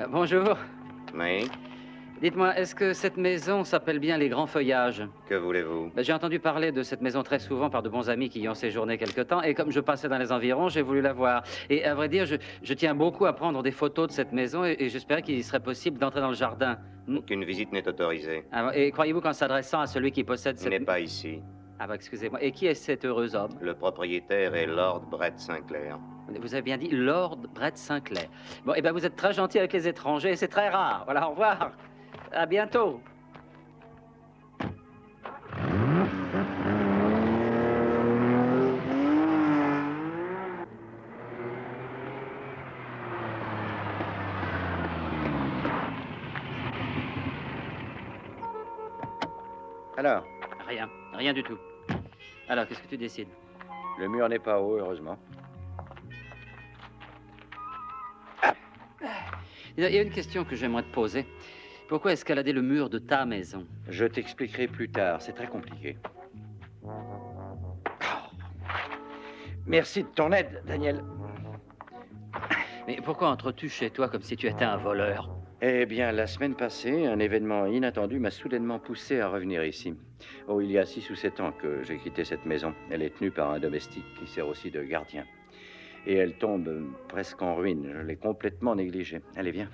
Bonjour. Oui, Dites-moi, est-ce que cette maison s'appelle bien les Grands Feuillages? que voulez-vous? J'ai entendu parler de cette maison très souvent par de bons amis qui y ont séjourné quelque temps, et comme je passais dans les environs, j'ai voulu la voir. Et à vrai dire, je tiens beaucoup à prendre des photos de cette maison, et j'espérais qu'il serait possible d'entrer dans le jardin. Aucune visite n'est autorisée. Et croyez-vous qu'en s'adressant à celui qui possède Il cette... n'est pas ici. Ah bah excusez-moi. Et qui est cet heureux homme? Le propriétaire est Lord Brett Sinclair. Vous avez bien dit Lord Brett Sinclair. Bon, eh bien, vous êtes très gentil avec les étrangers, et c'est très rare. Voilà, au revoir. À bientôt. Alors, Rien du tout. Alors, qu'est-ce que tu décides? le mur n'est pas haut, heureusement. Il y a une question que j'aimerais te poser. Pourquoi escalader le mur de ta maison? Je t'expliquerai plus tard, c'est très compliqué. Merci de ton aide, Daniel. Mais pourquoi entres-tu chez toi comme si tu étais un voleur? Eh bien, la semaine passée, un événement inattendu m'a soudainement poussé à revenir ici. Oh, il y a 6 ou 7 ans que j'ai quitté cette maison. Elle est tenue par un domestique qui sert aussi de gardien. Et elle tombe presque en ruine. Je l'ai complètement négligée. Allez, viens.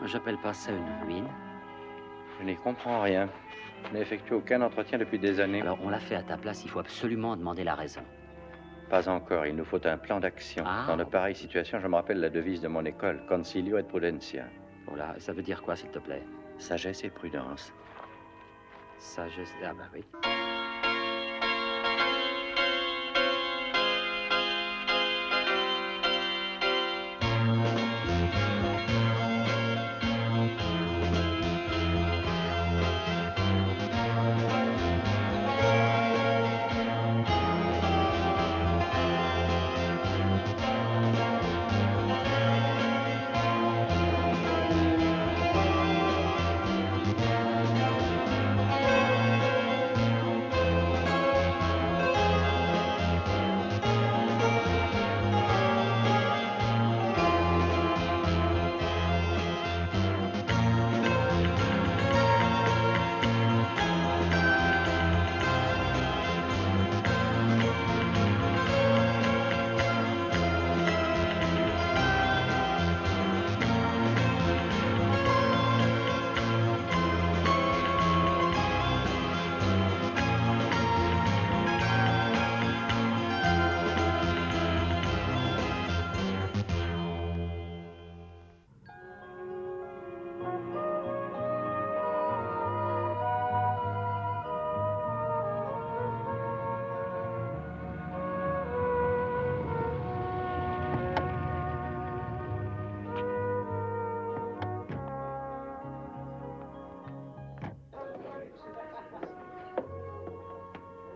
J'appelle pas ça une ruine. Je n'y comprends rien. Je n'ai effectué aucun entretien depuis des années. Alors, on l'a fait à ta place, il faut absolument demander la raison. Pas encore. Il nous faut un plan d'action. Ah. Dans de pareilles situations, je me rappelle la devise de mon école, Concilio et Prudentia. Voilà, ça veut dire quoi, s'il te plaît? Sagesse et prudence. Sagesse. Ah bah oui.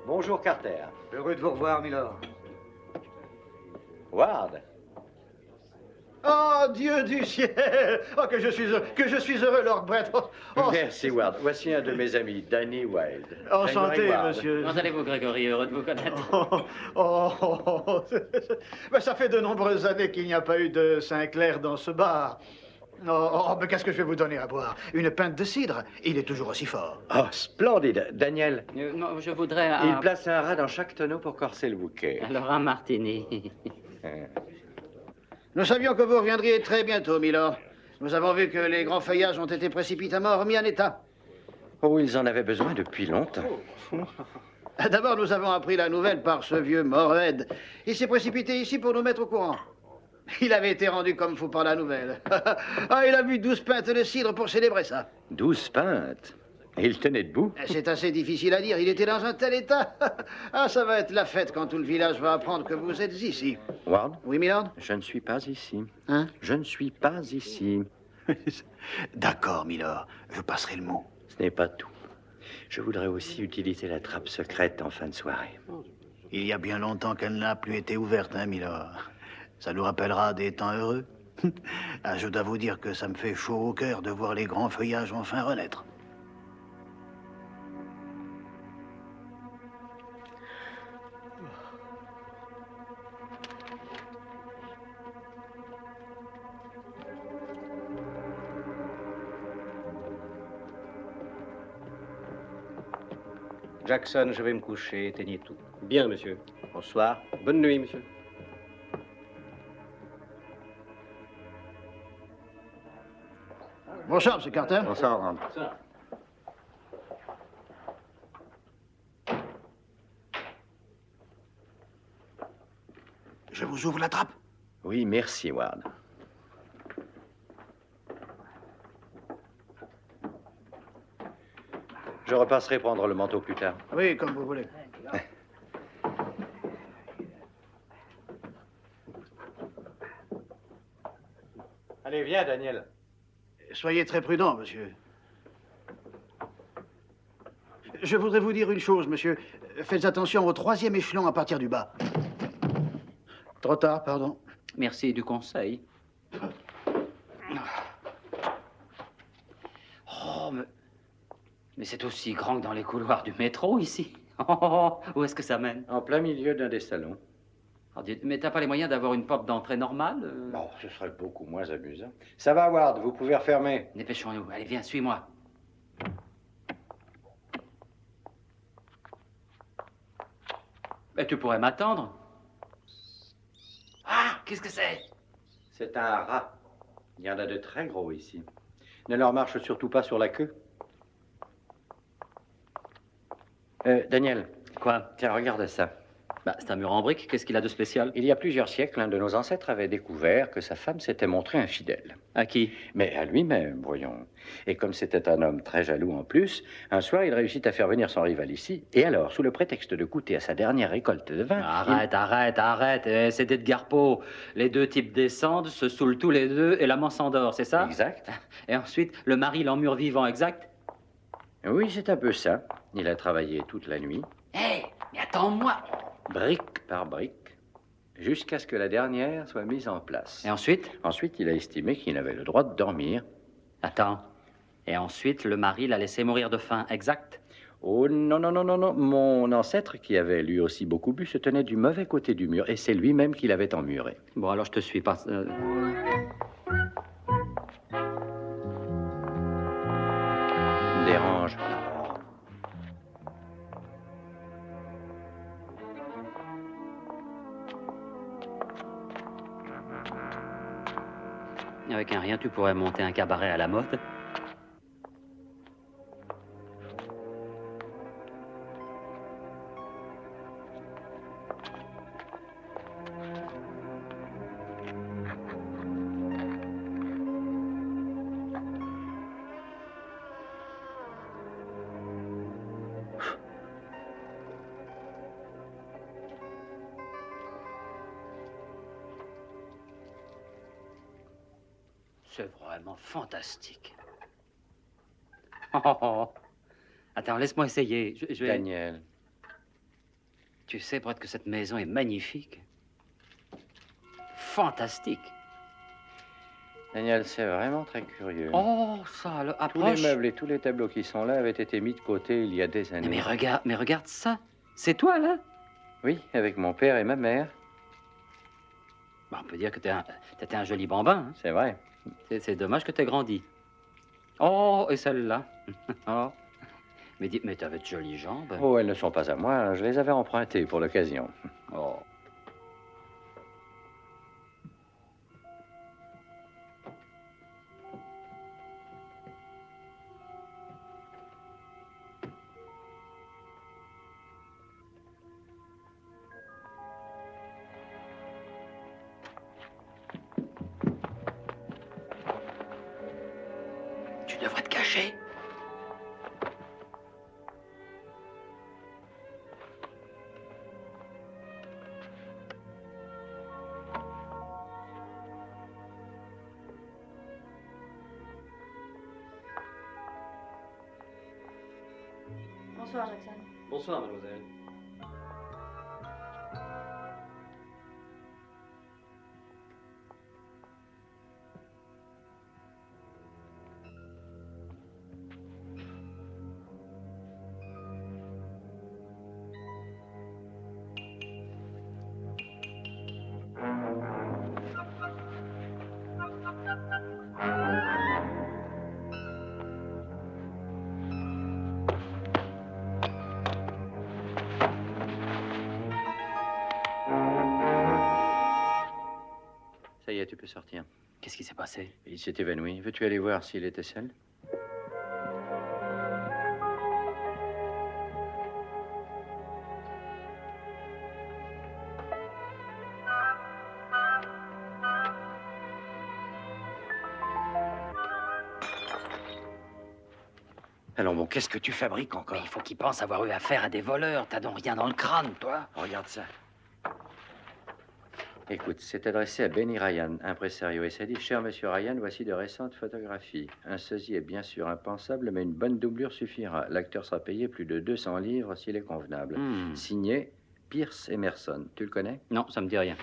Bonjour, Carter. Heureux de vous revoir, Milord. Ward. Oh, Dieu du ciel! Oh, que je suis heureux, Lord Brett. Oh, Merci, Ward. Voici un de mes amis, Danny Wilde. enchanté, Gregory Ward. monsieur. Comment allez-vous, Grégory? Heureux de vous connaître. Ben, ça fait de nombreuses années qu'il n'y a pas eu de Sinclair dans ce bar. Mais qu'est-ce que je vais vous donner à boire? Une pinte de cidre? Il est toujours aussi fort. Oh, splendide. Daniel, Non, je voudrais il place un rat dans chaque tonneau pour corser le bouquet. Alors, un martini. Nous savions que vous reviendriez très bientôt, Milord. Nous avons vu que les grands feuillages ont été précipitamment remis en état. Oh, ils en avaient besoin depuis longtemps. D'abord, nous avons appris la nouvelle par ce vieux Morehead. Il s'est précipité ici pour nous mettre au courant. Il avait été rendu comme fou par la nouvelle. Ah, il a bu 12 pintes de cidre pour célébrer ça. 12 pintes. Et il tenait debout. C'est assez difficile à dire. Il était dans un tel état. Ah, ça va être la fête quand tout le village va apprendre que vous êtes ici. Ward? Oui, Milord? Je ne suis pas ici. Hein? Je ne suis pas ici. D'accord, Milord. Je passerai le mot. Ce n'est pas tout. Je voudrais aussi utiliser la trappe secrète en fin de soirée. Il y a bien longtemps qu'elle n'a plus été ouverte, hein, Milord. Ça nous rappellera des temps heureux. Ah, je dois vous dire que ça me fait chaud au cœur de voir les grands feuillages enfin renaître. Jackson, je vais me coucher, éteignez tout. Bien, monsieur. Bonsoir. Bonne nuit, monsieur. Bonsoir, M. Carter. Bonsoir, Grant. Je vous ouvre la trappe. Oui, merci, Ward. Je repasserai prendre le manteau plus tard. Oui, comme vous voulez. Allez, viens, Daniel. Soyez très prudent, monsieur. Je voudrais vous dire une chose, monsieur. Faites attention au 3e échelon à partir du bas. Trop tard, pardon. Merci du conseil. Oh, mais c'est aussi grand que dans les couloirs du métro, ici. Oh, où est-ce que ça mène? En plein milieu d'un des salons. Oh, mais t'as pas les moyens d'avoir une porte d'entrée normale Bon, ce serait beaucoup moins amusant. Ça va, Ward, vous pouvez refermer. Dépêchons-nous. Allez, viens, suis-moi. Mais tu pourrais m'attendre. Ah, qu'est-ce que c'est? C'est un rat. Il y en a de très gros ici. Ne leur marche surtout pas sur la queue. Daniel. Quoi? Tiens, regarde ça. Bah, c'est un mur en briques. Qu'est-ce qu'il a de spécial? Il y a plusieurs siècles, un de nos ancêtres avait découvert que sa femme s'était montrée infidèle. À qui? Mais à lui-même, voyons. Et comme c'était un homme très jaloux en plus, un soir, il réussit à faire venir son rival ici. Et alors, sous le prétexte de goûter à sa dernière récolte de vin... Arrête. C'est d'Edgar Poe. Les deux types descendent, se saoulent tous les deux et l'amant s'endort, c'est ça? Exact. Et ensuite, le mari l'emmure vivant, exact? Oui, c'est un peu ça. Il a travaillé toute la nuit, Hé, mais attends-moi. brique par brique, jusqu'à ce que la dernière soit mise en place. Et ensuite? Ensuite, il a estimé qu'il avait le droit de dormir. Attends. Et ensuite, le mari l'a laissé mourir de faim, exact? Oh non. Mon ancêtre, qui avait lui aussi beaucoup bu, se tenait du mauvais côté du mur, et c'est lui-même qui l'avait emmuré. Bon, alors je te suis pas. Me dérange. Avec un rien, tu pourrais monter un cabaret à la mode. C'est vraiment fantastique. Oh. Attends, laisse-moi essayer. Je vais... Daniel. Tu sais, Brett, que cette maison est magnifique. Fantastique. Daniel, c'est vraiment très curieux. Oh, ça, le Tous approche. les meubles et tous les tableaux qui sont là avaient été mis de côté il y a des années. Mais regarde ça. C'est toi, là? Oui, avec mon père et ma mère. Bon, on peut dire que t'étais un joli bambin. Hein? C'est vrai. C'est dommage que t'aies grandi. Oh, et celle-là. Oh. Mais t'avais de jolies jambes. Oh, elles ne sont pas à moi. Je les avais empruntées pour l'occasion. Oh. Tu devrais te cacher. Bonsoir, Jackson. Bonsoir, mademoiselle. Ça y est, tu peux sortir. Qu'est-ce qui s'est passé? Il s'est évanoui. Veux-tu aller voir s'il était seul? Alors bon, qu'est-ce que tu fabriques encore? Mais il faut qu'il pense avoir eu affaire à des voleurs. T'as donc rien dans le crâne, toi? Regarde ça. Écoute, c'est adressé à Benny Ryan, impresario, et ça dit: Cher monsieur Ryan, voici de récentes photographies. Un sosie est bien sûr impensable, mais une bonne doublure suffira. L'acteur sera payé plus de 200 livres s'il est convenable. Signé Pierce Emerson. Tu le connais? Non, ça me dit rien.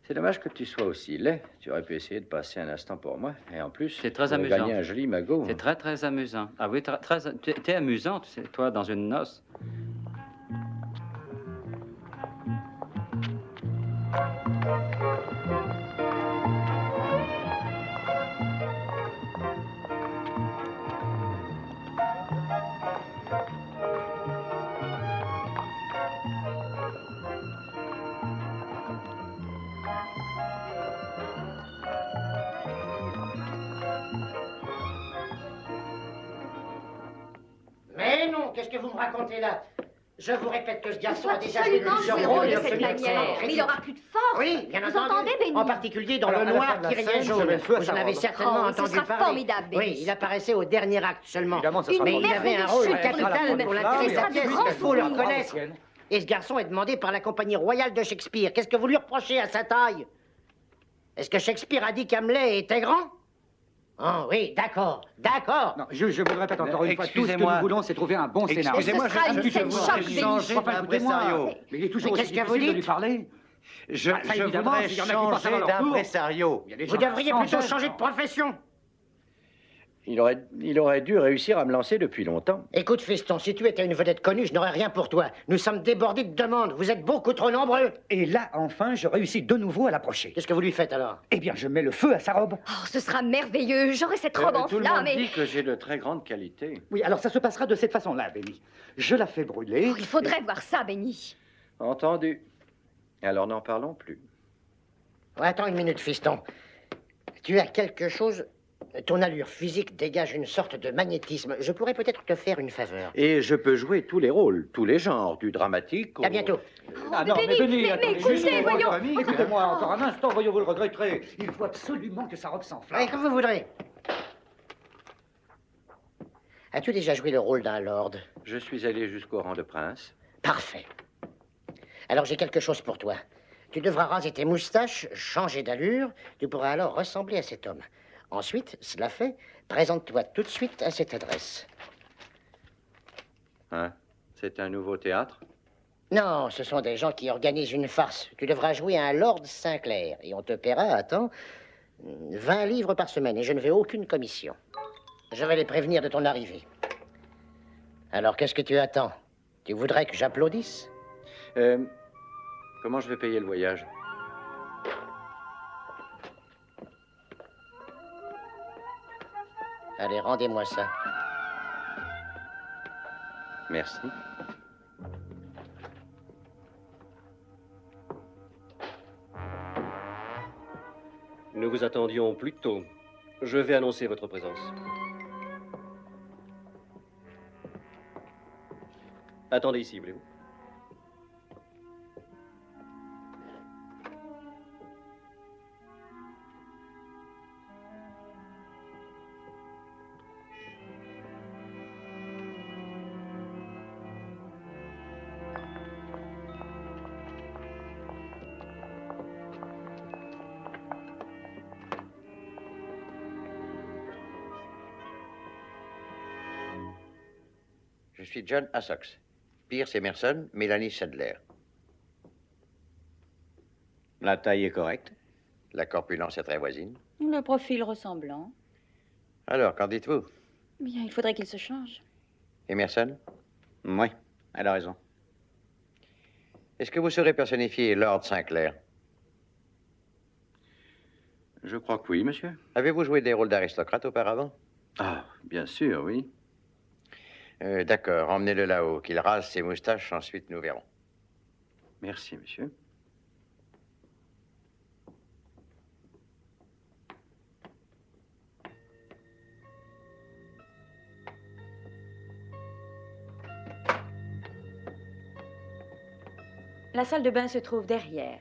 C'est dommage que tu sois aussi laid. Tu aurais pu essayer de passer un instant pour moi. Et en plus, C'est très tu aurais amusant. gagné un joli magot. C'est très, très amusant. Ah oui, t'es amusant, tu sais, toi, dans une noce. Mais non, qu'est-ce que vous me racontez là? Je vous répète que ce Il garçon faut a déjà joué absolument plusieurs jouer le rôles rôle de et cette obtenu manière. d'excellentes Mais il aura plus de force. Oui, bien Vous entendu. entendez, Benny? En particulier dans Le À la Noir fin de la qui rayait scène, je jaune. mets le feu à Vous sa en avez robe. certainement Oh, ce entendu sera parler. formidable, Benny. Oui, il apparaissait au dernier acte seulement. Évidemment, ça sera Mais il formidable. avait un rôle chute capital pour le pour film. l'intérêt de Et la ça, de pièce, grands il faut le souvenirs. reconnaître. Et ce garçon est demandé par la compagnie royale de Shakespeare. Qu'est-ce que vous lui reprochez à sa taille? Est-ce que Shakespeare a dit qu'Hamlet était grand? Oh oui, d'accord, d'accord. Non, je vous le répète encore une fois, tout ce que Excusez-moi. nous voulons, c'est trouver un bon scénario. Excusez-moi, ce sera une scène choc, Benny. changer Enfin, écoutez-moi, d'impresario. mais il est toujours Mais aussi qu'est-ce que vous difficile de lui dites? parler. Je ça, évidemment, voudrais s'il y en a qui passent à changer leur tour. d'impresario. Il y a des Vous gens devriez sans plutôt gêne. changer de profession. Il aurait dû réussir à me lancer depuis longtemps. Écoute, fiston, si tu étais une vedette connue, je n'aurais rien pour toi. Nous sommes débordés de demandes. Vous êtes beaucoup trop nombreux. Et là, enfin, je réussis de nouveau à l'approcher. Qu'est-ce que vous lui faites alors? Eh bien, je mets le feu à sa robe. Oh, ce sera merveilleux. J'aurai cette robe Tout le monde enflammée. dit que j'ai de très grandes qualités. Oui, alors ça se passera de cette façon-là, Benny. Je la fais brûler. Oh, il faudrait voir ça, Benny. Entendu. Alors n'en parlons plus. Attends une minute, fiston. Tu as quelque chose... Ton allure physique dégage une sorte de magnétisme. Je pourrais peut-être te faire une faveur. Et je peux jouer tous les rôles, tous les genres, du dramatique au... À bientôt. Ah mais non, Benny, mais attendez, écoutez, juste voyons. votre ami. Écoutez-moi encore un instant, voyons, vous le regretterez. Il faut absolument que sa robe s'enflamme. Oui, comme vous voudrez. As-tu déjà joué le rôle d'un lord? Je suis allé jusqu'au rang de prince. Parfait. Alors j'ai quelque chose pour toi. Tu devras raser tes moustaches, changer d'allure. Tu pourras alors ressembler à cet homme. Ensuite, cela fait, présente-toi tout de suite à cette adresse. Hein? C'est un nouveau théâtre? Non, ce sont des gens qui organisent une farce. Tu devras jouer un Lord Sinclair et on te paiera, attends, 20 livres par semaine et je ne veux aucune commission. Je vais les prévenir de ton arrivée. Alors, qu'est-ce que tu attends? Tu voudrais que j'applaudisse? Comment je vais payer le voyage? Allez, rendez-moi ça. Merci. Nous vous attendions plus tôt. Je vais annoncer votre présence. Attendez ici, voulez-vous? Je suis John Assox. Pierce Emerson, Mélanie Sadler. La taille est correcte. La corpulence est très voisine. Le profil ressemblant. Alors, qu'en dites-vous? Bien, il faudrait qu'il se change. Emerson? Oui, elle a raison. Est-ce que vous serez personnifié Lord Sinclair? Je crois que oui, monsieur. Avez-vous joué des rôles d'aristocrate auparavant? Ah, bien sûr, oui. D'accord, emmenez-le là-haut, qu'il rase ses moustaches, ensuite nous verrons. Merci, monsieur. La salle de bain se trouve derrière.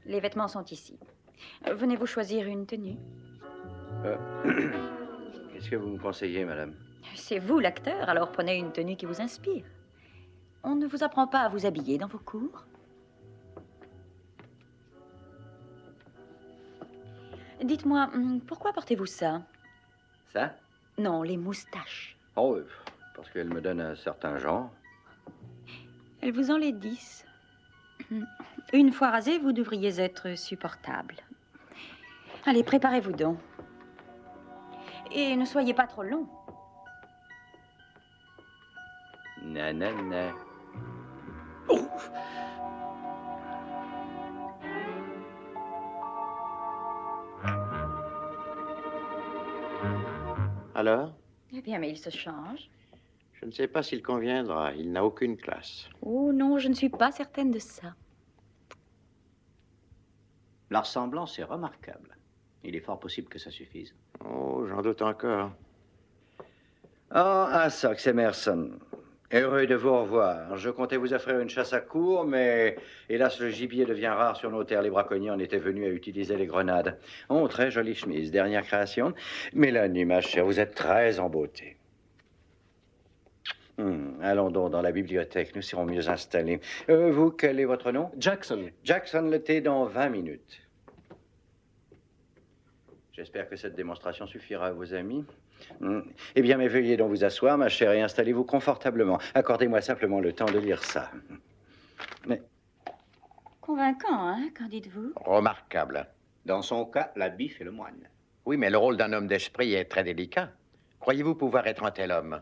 Les vêtements sont ici. Venez-vous choisir une tenue? Qu'est-ce que vous me conseillez, madame? C'est vous l'acteur, alors prenez une tenue qui vous inspire. On ne vous apprend pas à vous habiller dans vos cours. Dites-moi, pourquoi portez-vous ça? Ça? Non, les moustaches. Oh, parce qu'elle me donne un certain genre. Elles vous enlaidissent. Une fois rasé, vous devriez être supportable. Allez, préparez-vous donc. Et ne soyez pas trop long. Nanana. Alors? Eh bien, mais il se change. Je ne sais pas s'il conviendra. Il n'a aucune classe. Oh non, je ne suis pas certaine de ça. La ressemblance est remarquable. Il est fort possible que ça suffise. Oh, j'en doute encore. Oh, Assox Emerson. Heureux de vous revoir. Je comptais vous offrir une chasse à courre, mais hélas, le gibier devient rare sur nos terres. Les braconniers en étaient venus à utiliser les grenades. Oh, très jolie chemise. Dernière création. Mélanie, ma chère, vous êtes très en beauté. Allons donc dans la bibliothèque. Nous serons mieux installés. Vous, quel est votre nom? Jackson. Jackson, le thé dans 20 minutes. J'espère que cette démonstration suffira à vos amis. Eh bien, mais veuillez donc vous asseoir, ma chère, et installez-vous confortablement. Accordez-moi simplement le temps de lire ça. Mais Convaincant, hein? Qu'en dites-vous? Remarquable. Dans son cas, la bif est le moine. Oui, mais le rôle d'un homme d'esprit est très délicat. Croyez-vous pouvoir être un tel homme?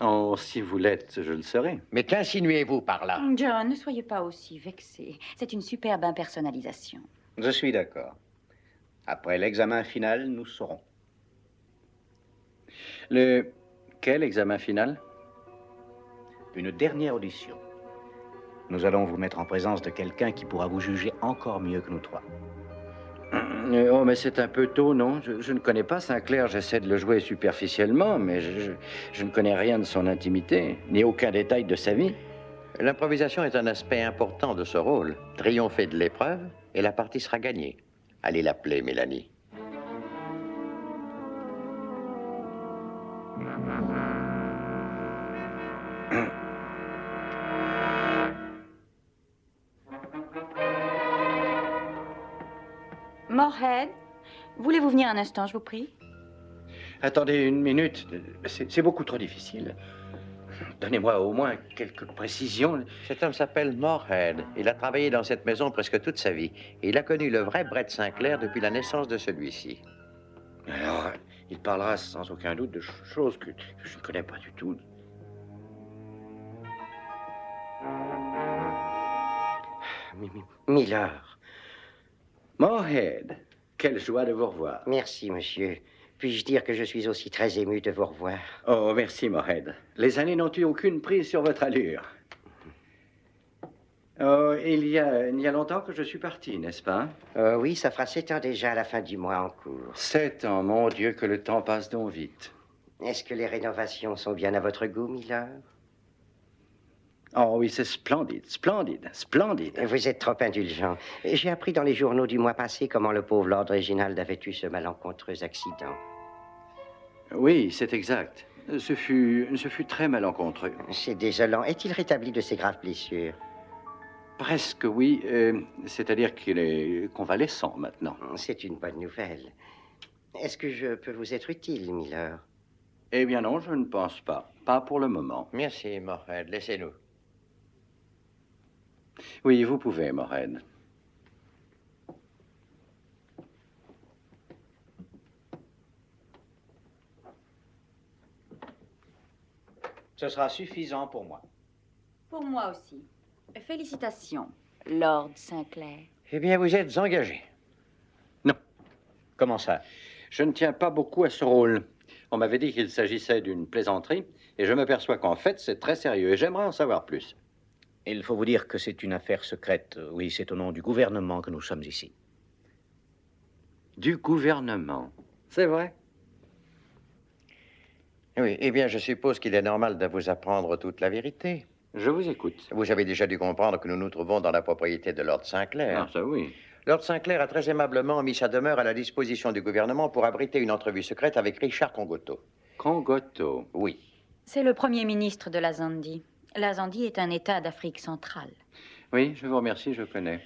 Oh, si vous l'êtes, je le serai. Mais qu'insinuez-vous par là? John, ne soyez pas aussi vexé. C'est une superbe impersonnalisation. Je suis d'accord. Après l'examen final, nous saurons. Quel examen final? Une dernière audition. Nous allons vous mettre en présence de quelqu'un qui pourra vous juger encore mieux que nous trois. Oh, mais c'est un peu tôt, non? Je ne connais pas Sinclair. J'essaie de le jouer superficiellement, mais je ne connais rien de son intimité, ni aucun détail de sa vie. L'improvisation est un aspect important de ce rôle. Triomphez de l'épreuve et la partie sera gagnée. Allez l'appeler, Mélanie. Morehead, voulez-vous venir un instant, je vous prie? Attendez une minute. C'est beaucoup trop difficile. Donnez-moi au moins quelques précisions. Cet homme s'appelle Morehead. Il a travaillé dans cette maison presque toute sa vie. Et il a connu le vrai Brett Sinclair depuis la naissance de celui-ci. Alors, il parlera sans aucun doute de choses que je ne connais pas du tout. Miller. Morehead, quelle joie de vous revoir. Merci, monsieur. Puis-je dire que je suis aussi très ému de vous revoir? Oh, merci, Morehead. Les années n'ont eu aucune prise sur votre allure. Oh, il y a longtemps que je suis parti, n'est-ce pas? Oui, ça fera 7 ans déjà à la fin du mois en cours. 7 ans, mon Dieu, que le temps passe donc vite. Est-ce que les rénovations sont bien à votre goût, Miller? Oh oui, c'est splendide, splendide, splendide. Vous êtes trop indulgent. J'ai appris dans les journaux du mois passé comment le pauvre Lord Reginald avait eu ce malencontreux accident. Oui, c'est exact. Ce fut très malencontreux. C'est désolant. Est-il rétabli de ses graves blessures? Presque oui. C'est-à-dire qu'il est convalescent maintenant. C'est une bonne nouvelle. Est-ce que je peux vous être utile, Miller? Eh bien non, je ne pense pas. Pas pour le moment. Merci, Morehead. Laissez-nous. Oui, vous pouvez, Morehead. Ce sera suffisant pour moi. Pour moi aussi. Félicitations, Lord Sinclair. Eh bien, vous êtes engagé. Non. Comment ça? Je ne tiens pas beaucoup à ce rôle. On m'avait dit qu'il s'agissait d'une plaisanterie, et je m'aperçois qu'en fait, c'est très sérieux, et j'aimerais en savoir plus. Il faut vous dire que c'est une affaire secrète. Oui, c'est au nom du gouvernement que nous sommes ici. Du gouvernement. C'est vrai? Oui, eh bien, je suppose qu'il est normal de vous apprendre toute la vérité. Je vous écoute. Vous avez déjà dû comprendre que nous nous trouvons dans la propriété de Lord Sinclair. Ah, ça oui. Lord Sinclair a très aimablement mis sa demeure à la disposition du gouvernement pour abriter une entrevue secrète avec Richard Congoto. Congoto? Oui. C'est le premier ministre de la Zambie. La Zambie est un État d'Afrique centrale. Oui, je vous remercie, je connais.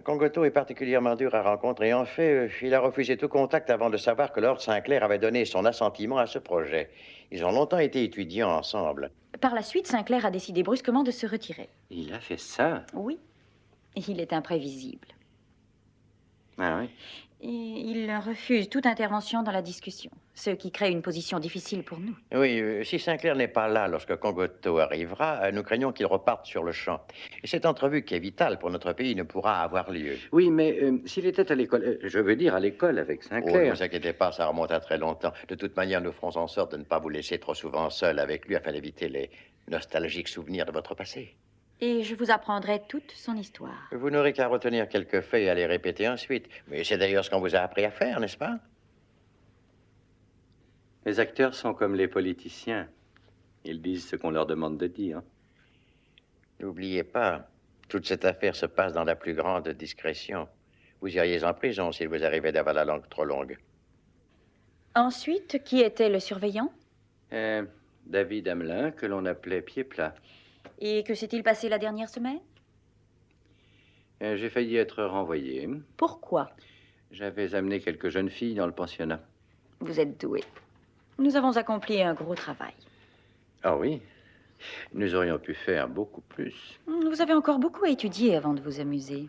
Congoto est particulièrement dur à rencontrer. En fait, il a refusé tout contact avant de savoir que Lord Sinclair avait donné son assentiment à ce projet. Ils ont longtemps été étudiants ensemble. Par la suite, Sinclair a décidé brusquement de se retirer. Il a fait ça? Oui. Il est imprévisible. Ah oui? Et il refuse toute intervention dans la discussion, ce qui crée une position difficile pour nous. Oui, si Sinclair n'est pas là lorsque Congoto arrivera, nous craignons qu'il reparte sur le champ. Et cette entrevue qui est vitale pour notre pays ne pourra avoir lieu. Oui, mais s'il était à l'école, je veux dire à l'école avec Oh, ne Sinclair. vous inquiétez pas, ça remonte à très longtemps. De toute manière, nous ferons en sorte de ne pas vous laisser trop souvent seul avec lui afin d'éviter les nostalgiques souvenirs de votre passé. Et je vous apprendrai toute son histoire. Vous n'aurez qu'à retenir quelques faits et à les répéter ensuite. Mais c'est d'ailleurs ce qu'on vous a appris à faire, n'est-ce pas? Les acteurs sont comme les politiciens. Ils disent ce qu'on leur demande de dire. N'oubliez pas, toute cette affaire se passe dans la plus grande discrétion. Vous iriez en prison s'il vous arrivait d'avoir la langue trop longue. Ensuite, qui était le surveillant? David Hamelin, que l'on appelait Pied-Plat. Et que s'est-il passé la dernière semaine? J'ai failli être renvoyé. Pourquoi? J'avais amené quelques jeunes filles dans le pensionnat. Vous êtes doué. Nous avons accompli un gros travail. Ah oui? Nous aurions pu faire beaucoup plus. Vous avez encore beaucoup à étudier avant de vous amuser.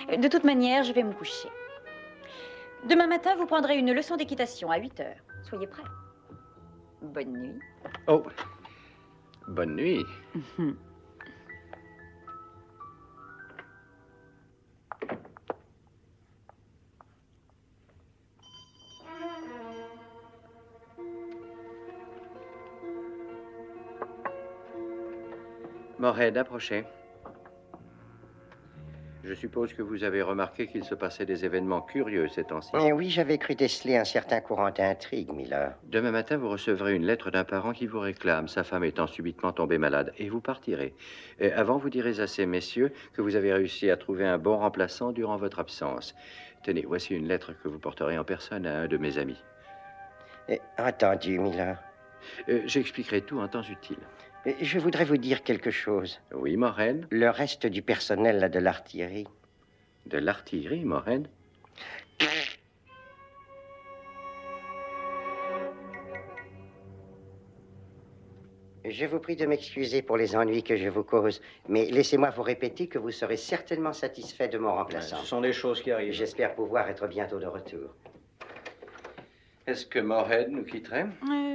De toute manière, je vais me coucher. Demain matin, vous prendrez une leçon d'équitation à 8 heures. Soyez prêts. Bonne nuit. Oh, bonne nuit. Morehead, approchez. Je suppose que vous avez remarqué qu'il se passait des événements curieux ces temps-ci. Oui, j'avais cru déceler un certain courant d'intrigue, Miller. Demain matin, vous recevrez une lettre d'un parent qui vous réclame, sa femme étant subitement tombée malade, et vous partirez. Avant, vous direz à ces messieurs que vous avez réussi à trouver un bon remplaçant durant votre absence. Tenez, voici une lettre que vous porterez en personne à un de mes amis. Entendu, Miller. J'expliquerai tout en temps utile. Je voudrais vous dire quelque chose. Oui, Morehead? Le reste du personnel là, de l'artillerie. De l'artillerie, Morehead? Je vous prie de m'excuser pour les ennuis que je vous cause, mais laissez-moi vous répéter que vous serez certainement satisfait de mon remplaçant. Ce sont des choses qui arrivent. J'espère pouvoir être bientôt de retour. Est-ce que Morehead nous quitterait?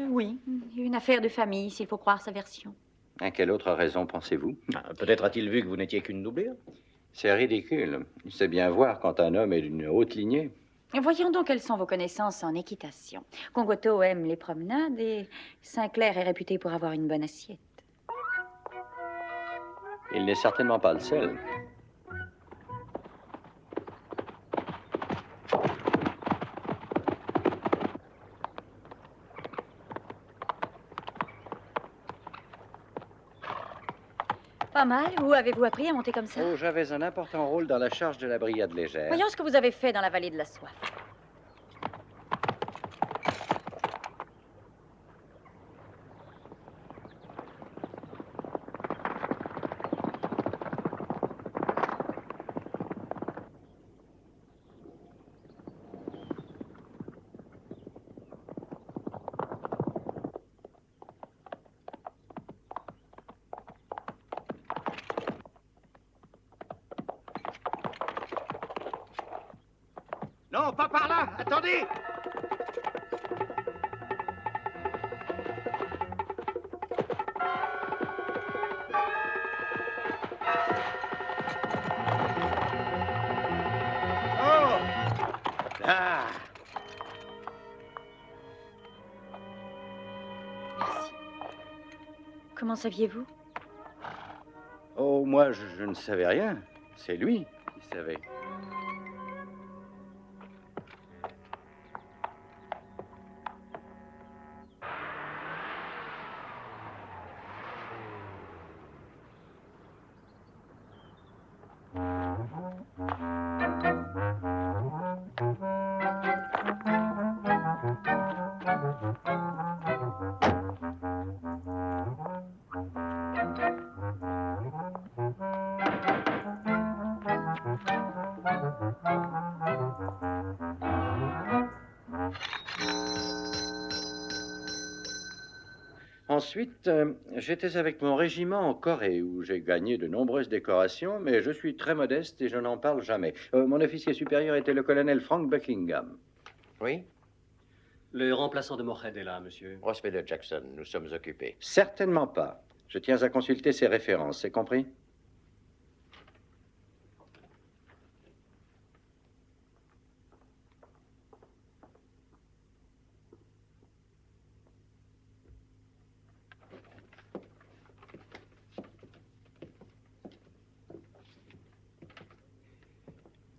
Oui, une affaire de famille, s'il faut croire sa version. À quelle autre raison pensez-vous? Peut-être a-t-il vu que vous n'étiez qu'une doublure. C'est ridicule. Il sait bien voir quand un homme est d'une haute lignée. Voyons donc quelles sont vos connaissances en équitation. Congoto aime les promenades et Sinclair est réputé pour avoir une bonne assiette. Il n'est certainement pas le seul. Pas mal. Où avez-vous appris à monter comme ça? Oh, j'avais un important rôle dans la charge de la brigade légère. Voyons ce que vous avez fait dans la vallée de la soif. Non, pas par là. Attendez. Oh! Ah! Merci. Comment saviez-vous? Oh, moi, je ne savais rien. C'est lui qui savait. Ensuite, j'étais avec mon régiment en Corée, où j'ai gagné de nombreuses décorations, mais je suis très modeste et je n'en parle jamais. Mon officier supérieur était le colonel Frank Buckingham. Oui? Le remplaçant de Morehead est là, monsieur. Roswell Jackson, nous sommes occupés. Certainement pas. Je tiens à consulter ses références, c'est compris?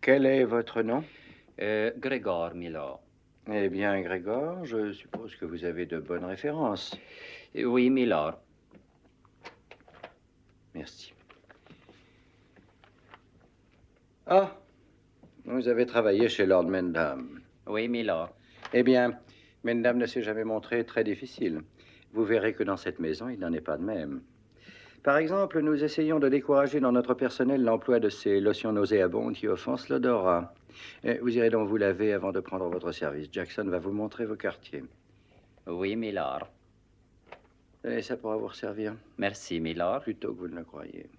Quel est votre nom? Grégor, milord. Eh bien, Grégor, je suppose que vous avez de bonnes références. Oui, milord. Merci. Ah, vous avez travaillé chez Lord Mendham. Oui, milord. Eh bien, Mendham ne s'est jamais montré très difficile. Vous verrez que dans cette maison, il n'en est pas de même. Par exemple, nous essayons de décourager dans notre personnel l'emploi de ces lotions nauséabondes qui offensent l'odorat. Vous irez donc vous laver avant de prendre votre service. Jackson va vous montrer vos quartiers. Oui, milord. Et ça pourra vous servir. Merci, milord. Plutôt que vous ne le croyez.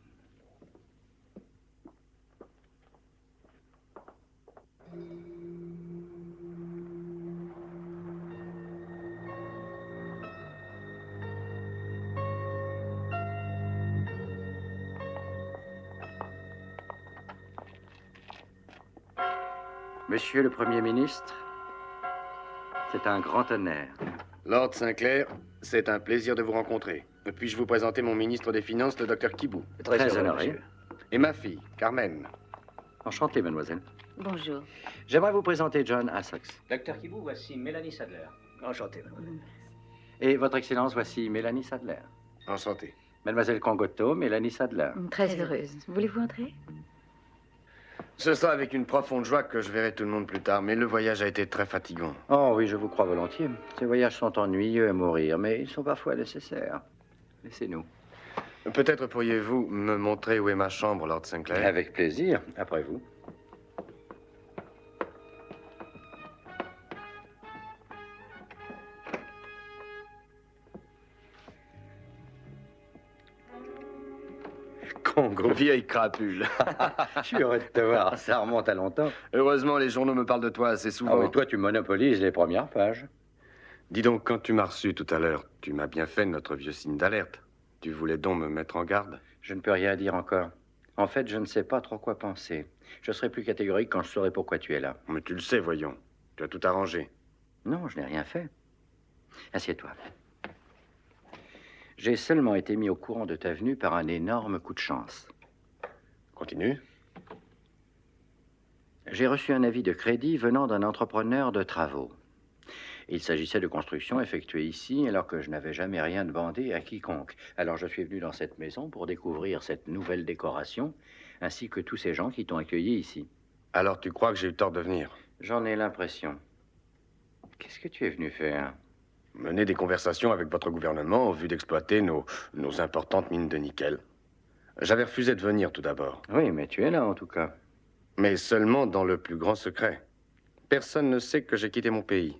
Monsieur le Premier ministre, c'est un grand honneur. Lord Sinclair, c'est un plaisir de vous rencontrer. Puis-je vous présenter mon ministre des Finances, le docteur Kibou? Très honoré. Monsieur. Et ma fille, Carmen. Enchanté, mademoiselle. Bonjour. J'aimerais vous présenter John Assox. Docteur Kibou, voici Mélanie Sadler. Enchanté, mademoiselle. Et votre Excellence, voici Mélanie Sadler. Enchanté. Mademoiselle Congoto, Mélanie Sadler. Très heureuse. Voulez-vous entrer? Ce sera avec une profonde joie que je verrai tout le monde plus tard, mais le voyage a été très fatigant. Oh oui, je vous crois volontiers. Ces voyages sont ennuyeux à mourir, mais ils sont parfois nécessaires. Laissez-nous. Peut-être pourriez-vous me montrer où est ma chambre, Lord Sinclair? Avec plaisir, après vous. Congo, vieille crapule. Je suis heureux de te voir, ça remonte à longtemps. Heureusement, les journaux me parlent de toi assez souvent. Ah oui, toi, tu monopolises les premières pages. Dis donc, quand tu m'as reçu tout à l'heure, tu m'as bien fait notre vieux signe d'alerte. Tu voulais donc me mettre en garde? Je ne peux rien dire encore. En fait, je ne sais pas trop quoi penser. Je serai plus catégorique quand je saurai pourquoi tu es là. Mais tu le sais, voyons. Tu as tout arrangé. Non, je n'ai rien fait. Assieds-toi. J'ai seulement été mis au courant de ta venue par un énorme coup de chance. Continue. J'ai reçu un avis de crédit venant d'un entrepreneur de travaux. Il s'agissait de constructions effectuées ici alors que je n'avais jamais rien demandé à quiconque. Alors je suis venu dans cette maison pour découvrir cette nouvelle décoration, ainsi que tous ces gens qui t'ont accueilli ici. Alors tu crois que j'ai eu tort de venir? J'en ai l'impression. Qu'est-ce que tu es venu faire? Mener des conversations avec votre gouvernement en vue d'exploiter nos importantes mines de nickel. J'avais refusé de venir tout d'abord. Oui, mais tu es là en tout cas. Mais seulement dans le plus grand secret. Personne ne sait que j'ai quitté mon pays.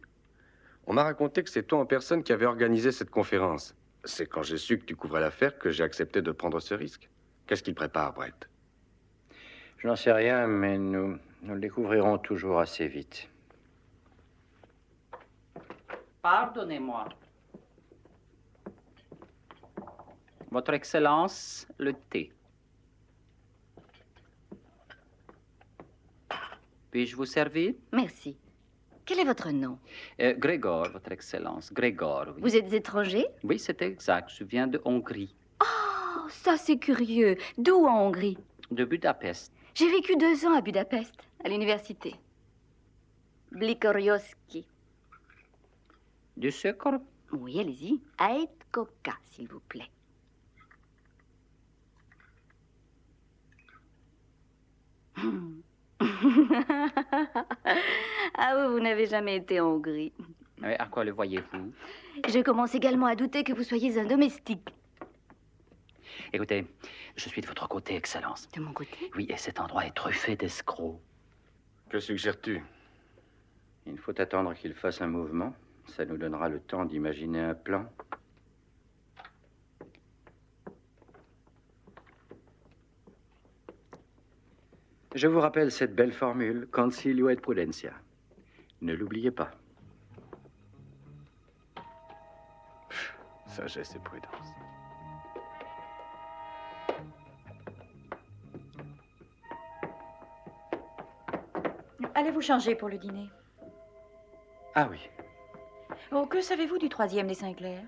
On m'a raconté que c'est toi en personne qui avais organisé cette conférence. C'est quand j'ai su que tu couvrais l'affaire que j'ai accepté de prendre ce risque. Qu'est-ce qu'il prépare, Brett? Je n'en sais rien, mais nous le découvrirons toujours assez vite. Pardonnez-moi. Votre Excellence, le thé. Puis-je vous servir? Merci. Quel est votre nom? Grégor, Votre Excellence. Grégor, oui. Vous êtes étranger? Oui, c'est exact. Je viens de Hongrie. Oh, ça c'est curieux. D'où en Hongrie? De Budapest. J'ai vécu 2 ans à Budapest, à l'université. Blikorioski. Du sucre? Oui, allez-y. Ait coca, s'il vous plaît. Ah oui, vous n'avez jamais été en Hongrie. Oui, à quoi le voyez-vous? Je commence également à douter que vous soyez un domestique. Écoutez, je suis de votre côté, Excellence. De mon côté? Oui, et cet endroit est truffé d'escrocs. Que suggères-tu? Il faut attendre qu'il fasse un mouvement. Ça nous donnera le temps d'imaginer un plan. Je vous rappelle cette belle formule, concilio et prudentia. Ne l'oubliez pas. Sagesse et prudence. Allez vous changer pour le dîner. Ah oui, Oh, que savez-vous du 3e des Sinclair?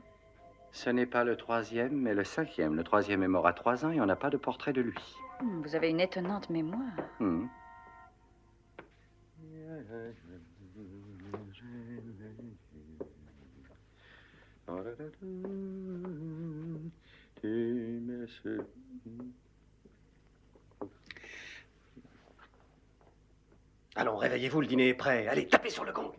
ce n'est pas le 3e, mais le 5e. Le 3e est mort à 3 ans et on n'a pas de portrait de lui. Vous avez une étonnante mémoire. Hmm. Allons, réveillez-vous, le dîner est prêt. Allez, tapez sur le gong.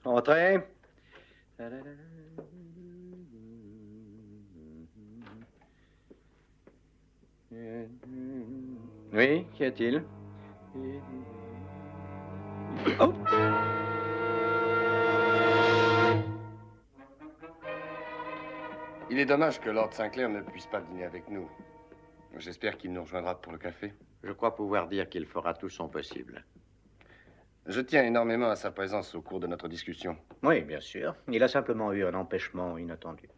Entrez. Oui, qu'y a-t-il? Oh! Il est dommage que Lord Sinclair ne puisse pas dîner avec nous. J'espère qu'il nous rejoindra pour le café. Je crois pouvoir dire qu'il fera tout son possible. Je tiens énormément à sa présence au cours de notre discussion. Oui, bien sûr. Il a simplement eu un empêchement inattendu.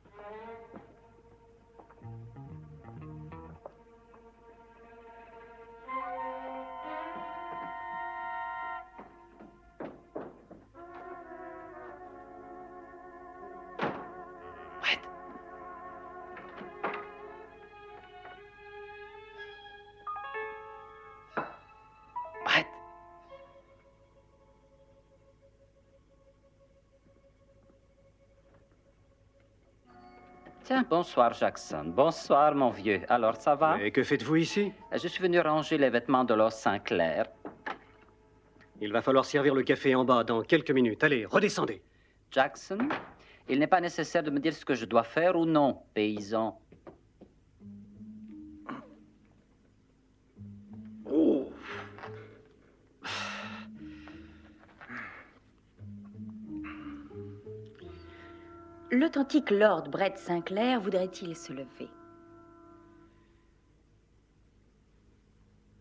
Tiens, bonsoir, Jackson. Bonsoir, mon vieux. Alors, ça va? Et que faites-vous ici? Je suis venu ranger les vêtements de Lord Sinclair. Il va falloir servir le café en bas dans quelques minutes. Allez, redescendez. Jackson, il n'est pas nécessaire de me dire ce que je dois faire ou non, paysan. Oh. L'authentique Lord Brett Sinclair voudrait-il se lever?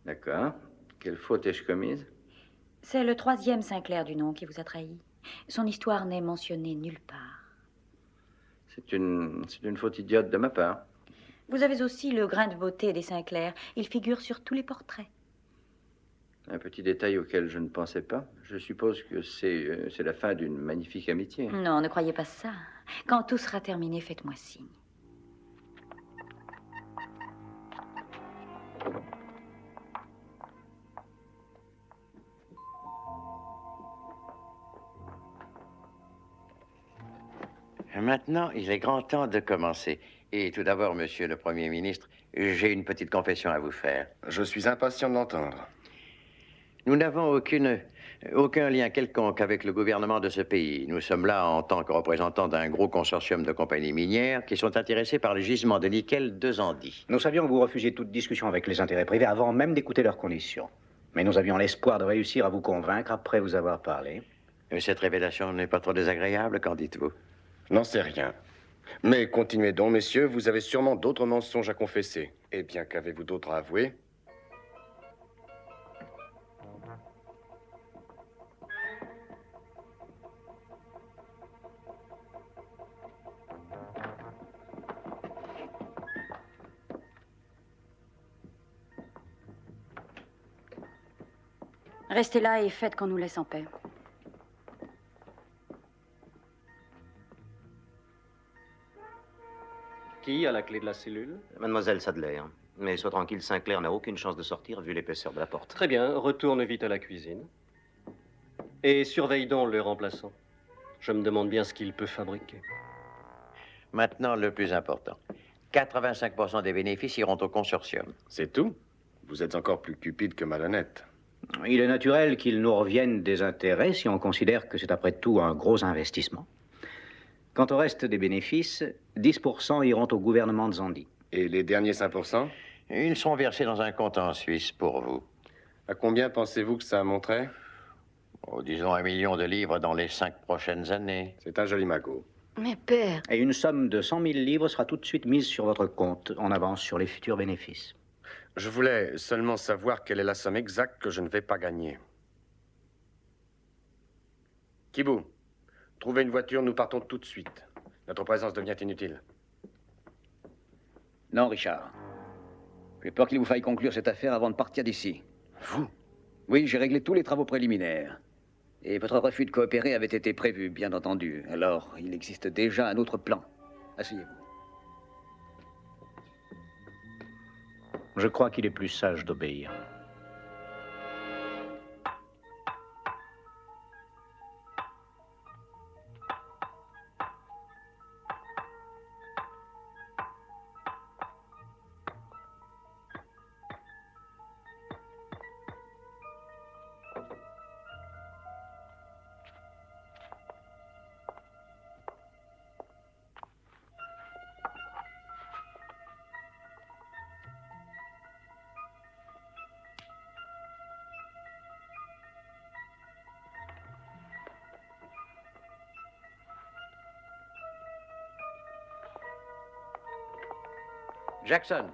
D'accord. Quelle faute ai-je commise? C'est le 3e Sinclair du nom qui vous a trahi. Son histoire n'est mentionnée nulle part. C'est une faute idiote de ma part. Vous avez aussi le grain de beauté des Sinclair. Il figure sur tous les portraits. Un petit détail auquel je ne pensais pas. Je suppose que c'est la fin d'une magnifique amitié. Non, ne croyez pas ça. Quand tout sera terminé, faites-moi signe. Maintenant, il est grand temps de commencer. Et tout d'abord, monsieur le Premier ministre, j'ai une petite confession à vous faire. Je suis impatient de l'entendre. Nous n'avons aucun lien quelconque avec le gouvernement de ce pays. Nous sommes là en tant que représentants d'un gros consortium de compagnies minières qui sont intéressés par le gisement de nickel de Zandi. Nous savions que vous refusiez toute discussion avec les intérêts privés avant même d'écouter leurs conditions. Mais nous avions l'espoir de réussir à vous convaincre après vous avoir parlé. Cette révélation n'est pas trop désagréable, qu'en dites-vous? N'en sais rien. Mais continuez donc, messieurs, vous avez sûrement d'autres mensonges à confesser. Eh bien, qu'avez-vous d'autre à avouer? Restez là et faites qu'on nous laisse en paix. Qui a la clé de la cellule? Mademoiselle Sadler. Mais sois tranquille, Sinclair n'a aucune chance de sortir vu l'épaisseur de la porte. Très bien, retourne vite à la cuisine. Et surveille donc le remplaçant. Je me demande bien ce qu'il peut fabriquer. Maintenant, le plus important. 85% des bénéfices iront au consortium. C'est tout? Vous êtes encore plus cupide que malhonnête. Il est naturel qu'il nous revienne des intérêts si on considère que c'est après tout un gros investissement. Quant au reste des bénéfices, 10% iront au gouvernement de Zandi. Et les derniers 5%? Ils sont versés dans un compte en Suisse pour vous. À combien pensez-vous que ça monterait? Oh, disons 1 million de livres dans les 5 prochaines années. C'est un joli magot. Mais père... Et une somme de 100 000 livres sera tout de suite mise sur votre compte, en avance sur les futurs bénéfices. Je voulais seulement savoir quelle est la somme exacte que je ne vais pas gagner. Kibou, trouvez une voiture, nous partons tout de suite. Notre présence devient inutile. Non, Richard. J'ai peur qu'il vous faille conclure cette affaire avant de partir d'ici. Vous? Oui, j'ai réglé tous les travaux préliminaires. Et votre refus de coopérer avait été prévu, bien entendu. Alors, il existe déjà un autre plan. Asseyez-vous. Je crois qu'il est plus sage d'obéir. Jackson.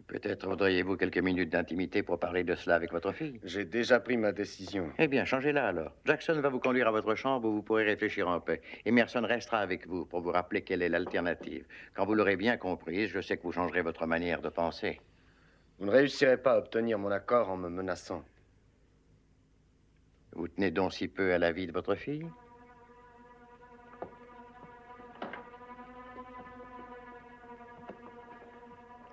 Peut-être voudriez-vous quelques minutes d'intimité pour parler de cela avec votre fille? J'ai déjà pris ma décision. Eh bien, changez-la alors. Jackson va vous conduire à votre chambre où vous pourrez réfléchir en paix. Emerson restera avec vous pour vous rappeler quelle est l'alternative. Quand vous l'aurez bien comprise, je sais que vous changerez votre manière de penser. Vous ne réussirez pas à obtenir mon accord en me menaçant. Vous tenez donc si peu à la vie de votre fille?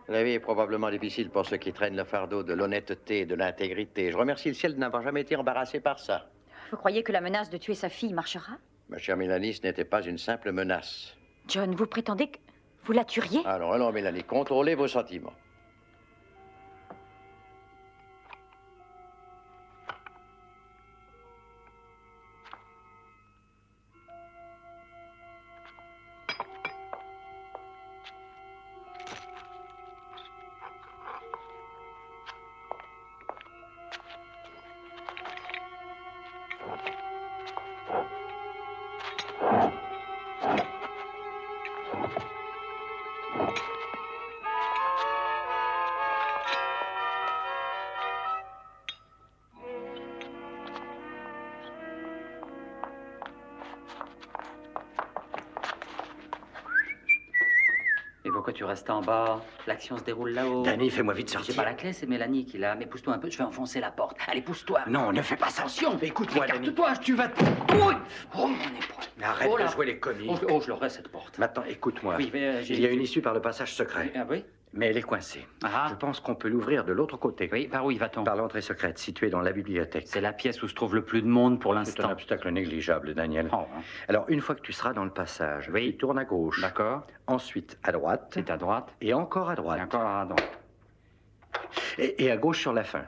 La vie est probablement difficile pour ceux qui traînent le fardeau de l'honnêteté et de l'intégrité. Je remercie le ciel de n'avoir jamais été embarrassé par ça. Vous croyez que la menace de tuer sa fille marchera? Ma chère Mélanie, ce n'était pas une simple menace. John, vous prétendez que vous la tueriez? Alors, Mélanie, contrôlez vos sentiments. Et pourquoi tu restes en bas? L'action se déroule là-haut. Danny, fais-moi vite sortir. J'ai pas la clé, c'est Mélanie qui l'a. Mais pousse-toi un peu, je vais enfoncer la porte. Allez, pousse-toi. Non, ne fais pas ça. Attention. Écoute-moi, Danny. Écarte-toi, tu vas... Oui. Oh, mon épaule. Mais arrête Oh là. de jouer les comiques. Oh, je l'aurai, cette porte. Maintenant, écoute-moi. Oui, mais Il y a une issue par le passage secret. Ah oui? Mais elle est coincée. Ah. Je pense qu'on peut l'ouvrir de l'autre côté. Oui, par où y va-t-on? Par l'entrée secrète, située dans la bibliothèque. C'est la pièce où se trouve le plus de monde pour C'est un l'instant. obstacle négligeable, Daniel. Oh, hein. Alors, une fois que tu seras dans le passage, Oui. tu tournes à gauche. D'accord. Ensuite, à droite. C'est à droite. Et encore à droite. Et encore à droite. Et à gauche sur la fin.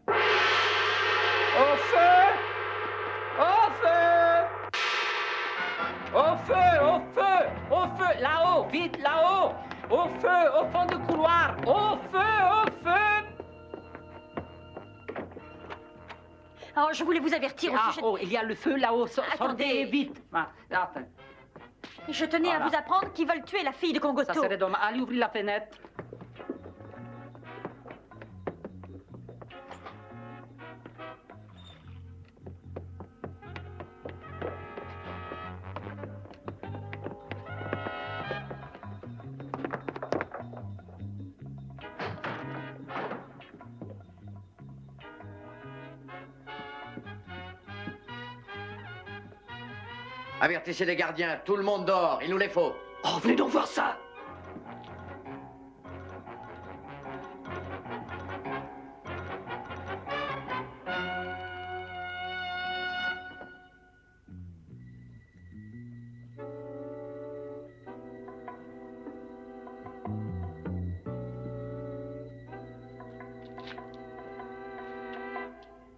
Au feu! Au feu! Au feu! Au feu! Au feu! Là-haut! Vite, là-haut! Au feu! Au fond du couloir! Au feu! Au feu! Oh, je voulais vous avertir au sujet... Oh, il y a le feu là-haut. Sortez Attendez. vite. Ah, attends. Je tenais à Voilà. vous apprendre qu'ils veulent tuer la fille de Congoto. Ça serait dommage. Allez, ouvrir la fenêtre. Avertissez les gardiens, tout le monde dort, il nous les faut. Oh, venez donc voir ça.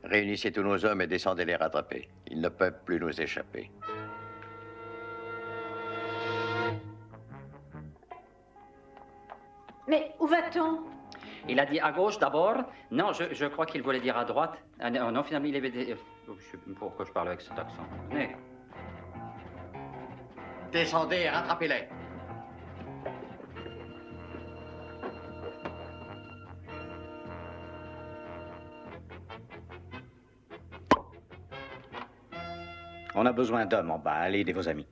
Réunissez tous nos hommes et descendez les rattraper. Ils ne peuvent plus nous échapper. Mais où va-t-on? Il a dit à gauche d'abord. Non, je crois qu'il voulait dire à droite. Ah, non, finalement, il avait dit... Je sais pas pourquoi je parle avec cet accent. Mais... Descendez et rattrapez-les. On a besoin d'hommes en bas. Allez, aidez vos amis.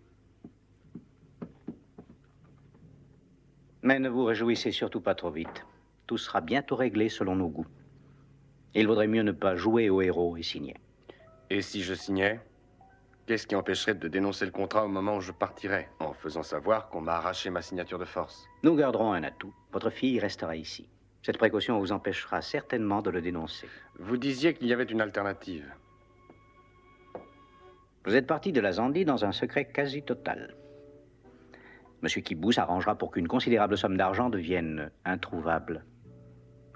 Mais ne vous réjouissez surtout pas trop vite. Tout sera bientôt réglé selon nos goûts. Il vaudrait mieux ne pas jouer au héros et signer. Et si je signais, qu'est-ce qui empêcherait de dénoncer le contrat au moment où je partirais, en faisant savoir qu'on m'a arraché ma signature de force? Nous garderons un atout. Votre fille restera ici. Cette précaution vous empêchera certainement de le dénoncer. Vous disiez qu'il y avait une alternative. Vous êtes parti de la Zambie dans un secret quasi total. Monsieur Kibou s'arrangera pour qu'une considérable somme d'argent devienne introuvable.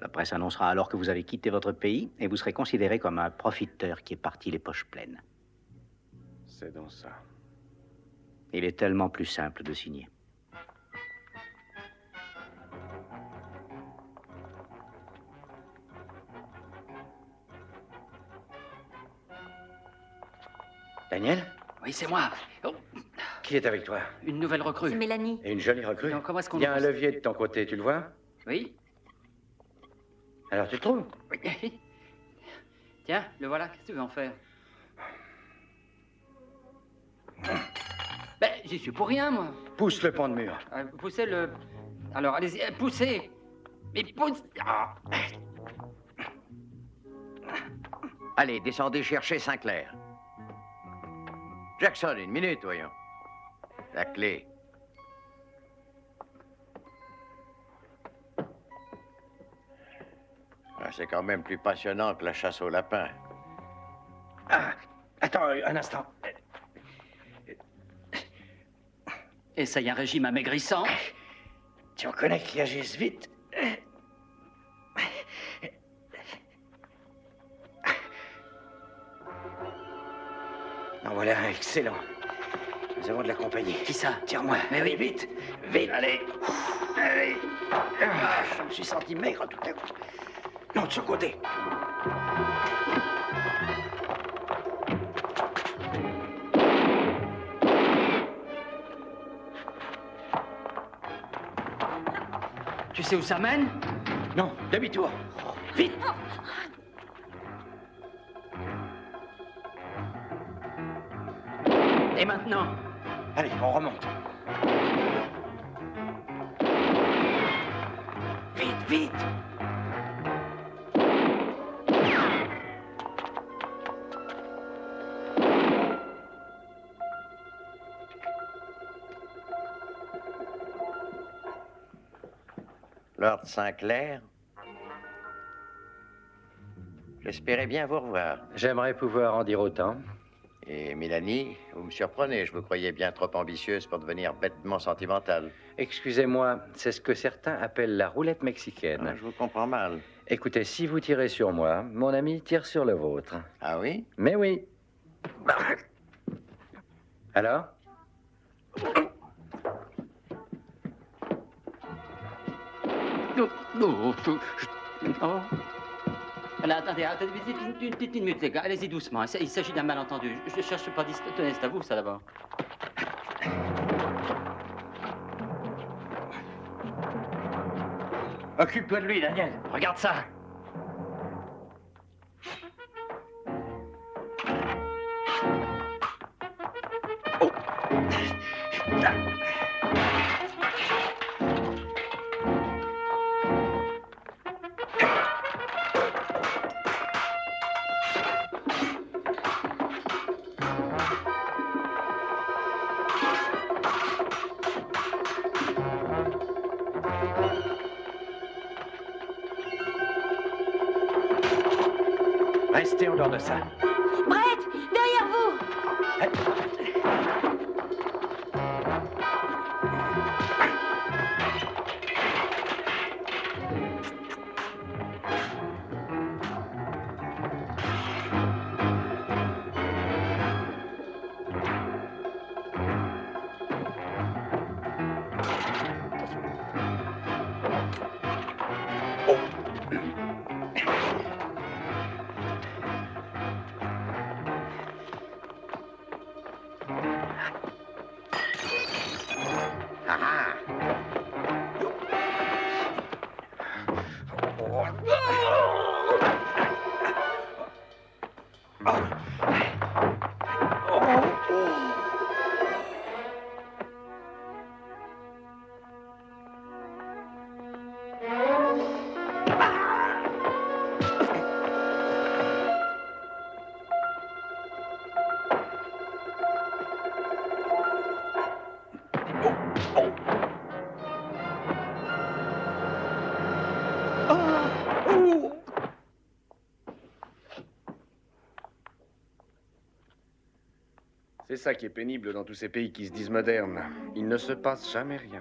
La presse annoncera alors que vous avez quitté votre pays et vous serez considéré comme un profiteur qui est parti les poches pleines. C'est donc ça. Il est tellement plus simple de signer. Daniel? Oui, c'est moi. Oh, Qui est avec toi? une nouvelle recrue. C'est Mélanie. Et une jolie recrue. Donc, comment est-ce qu'on... Il y a un levier de ton côté, tu le vois? Oui. Alors tu le trouves? Oui. Tiens, le voilà. Qu'est-ce que tu veux en faire? Ben, j'y suis pour rien, moi. Pousse le pan de mur. Poussez le... Alors, allez-y, poussez. Mais pousse... Ah. Allez, descendez chercher Sinclair. Jackson, une minute, voyons. La clé. Ah, c'est quand même plus passionnant que la chasse au lapin. Ah, attends un instant. Essaye un régime amaigrissant. Tu reconnais qu'ils agissent vite? En voilà un excellent. Nous avons de la compagnie. Qui ça? Tire-moi. Mais oui. Allez, vite. Vite. Allez. Allez. Ah, je me suis senti maigre tout à coup. Non, de ce côté. Tu sais où ça mène? Non, demi-tour. Vite. Et maintenant? Allez, on remonte. Vite, vite. Lord Sinclair, j'espérais bien vous revoir. J'aimerais pouvoir en dire autant. Et Mélanie, vous me surprenez, je vous croyais bien trop ambitieuse pour devenir bêtement sentimentale. Excusez-moi, c'est ce que certains appellent la roulette mexicaine. Ah, je vous comprends mal. Écoutez, si vous tirez sur moi, mon ami tire sur le vôtre. Ah oui? Mais oui. Alors? Oh. Alors, attendez, une petite minute, les gars. Allez-y doucement. Il s'agit d'un malentendu. Je cherche pas d'histoire. Tenez, c'est à vous, ça, d'abord. Occupe-toi de lui, Daniel. Regarde ça. Restez en dehors de ça. Brett, derrière vous! C'est ça qui est pénible dans tous ces pays qui se disent modernes. Il ne se passe jamais rien.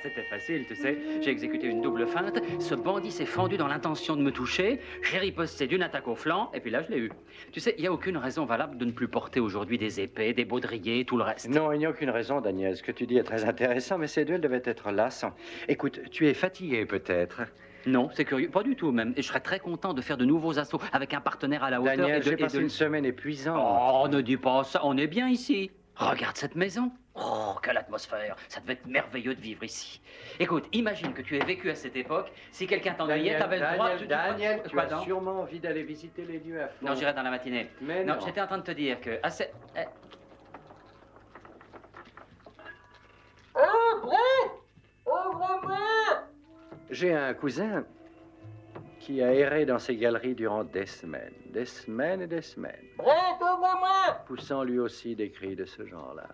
C'était facile, tu sais. J'ai exécuté une double feinte. Ce bandit s'est fendu dans l'intention de me toucher. J'ai riposté d'une attaque au flanc, et puis là, je l'ai eu. Tu sais, il n'y a aucune raison valable de ne plus porter aujourd'hui des épées, des baudriers, tout le reste. Non, il n'y a aucune raison, Daniel. Ce que tu dis est très intéressant, mais ces duels devaient être lassants. Écoute, tu es fatigué peut-être. Non, c'est curieux. Pas du tout, même. Et je serais très content de faire de nouveaux assauts avec un partenaire à la hauteur. Daniel, et de, j'ai passé une semaine épuisante. Oh, ne dis pas ça. On est bien ici. Regarde cette maison. Oh, quelle atmosphère. Ça devait être merveilleux de vivre ici. Écoute, imagine que tu aies vécu à cette époque. Si quelqu'un t'ennuyait, t'avais le droit... Daniel, tu as Pardon? sûrement envie d'aller visiter les lieux à fond. Non, j'irai dans la matinée. Mais non, non. j'étais en train de te dire que... Oh, Brett! Ouvre-moi! J'ai un cousin qui a erré dans ces galeries durant des semaines et des semaines, Brett, ouvre-moi! poussant lui aussi des cris de ce genre-là.